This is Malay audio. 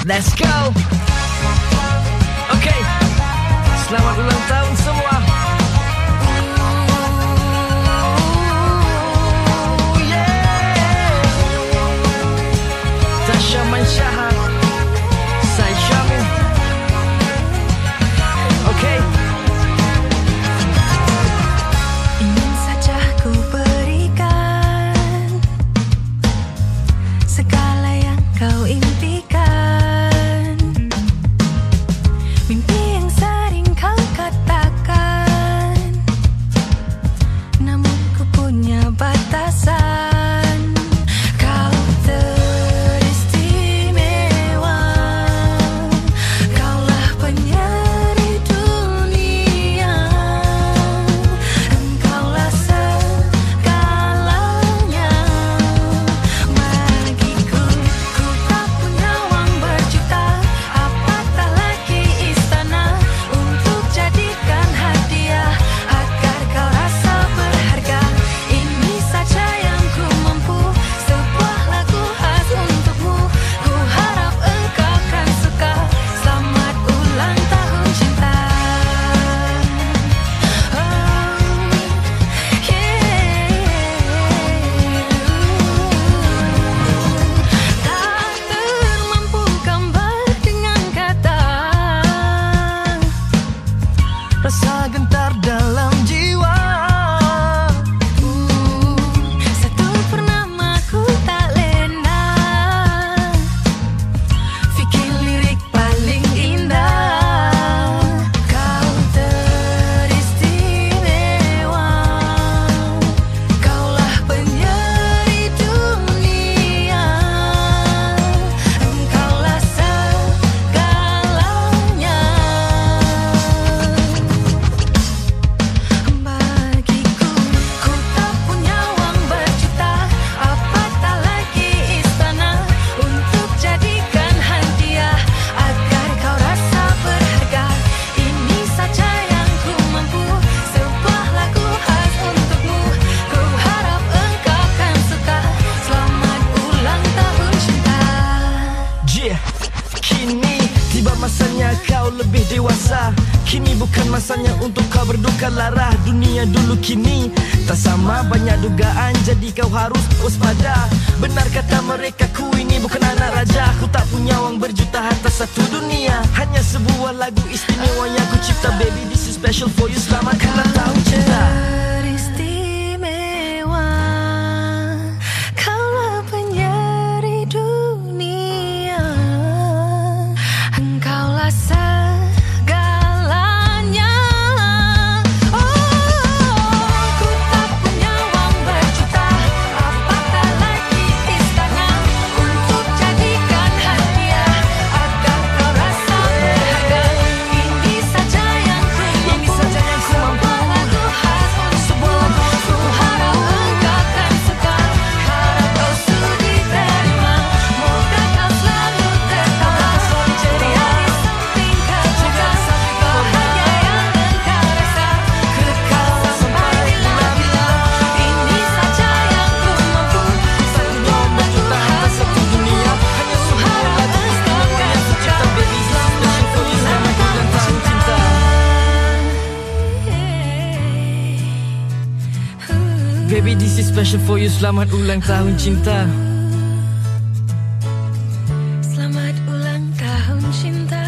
Let's go. Okay, selamat ulang tahun semua. Tasha Mansyah, saya Syamil. Okay. Ingin saja ku berikan segala yang kau impikan, mimpi yang sering kau katakan, namun ku punya batasan. Rasa gentar dalam jiwa. Satu purnama ku tak lena, fikir lirik paling indah. Kau teristimewa, kaulah penyeri dunia, engkaulah segalanya. Bagiku, ku tak punya uang berjuta, apatah lagi istana untuk jadikan hadiah agar kau rasa berharga. Ini saja yang ku mampu, sebuah lagu khas untukmu. Ku harap engkau kan suka. Selamat ulang tahun cinta. Yeah. Kini tiba masanya kau lebih dewasa. Kini bukan masanya untuk kau berduka lara. Dunia dulu kini tak sama, banyak dugaan, jadi kau harus waspada. Benar kata mereka, ku ini bukan anak raja. Ku tak punya uang berjuta harta satu dunia, hanya sebuah lagu istimewa yang ku cipta. Baby, this is special for you. Selamat ulang tahun cinta. Teristimewa, kaulah penyeri dunia, engkaulah segalanya. Ku tak punya uang berjuta, apatah lagi istana untuk jadikan hadiah agar kau rasa berharga. Ini saja yang ku mampu, sebuah lagu khas untukmu. Ku harap engkau kan suka, harap kau sudi terima. Moga kau selalu tertawa, ceria di samping kau juga. Bahagia yang engkau rasa kekal sampai bila-bila. Ini saja yang ku mampu, sebuah lagu khas untukmu. Ku harap engkau kan suka. Selamat ulang tahun cinta. Baby, this is special for you. Selamat ulang tahun cinta. Selamat ulang tahun cinta.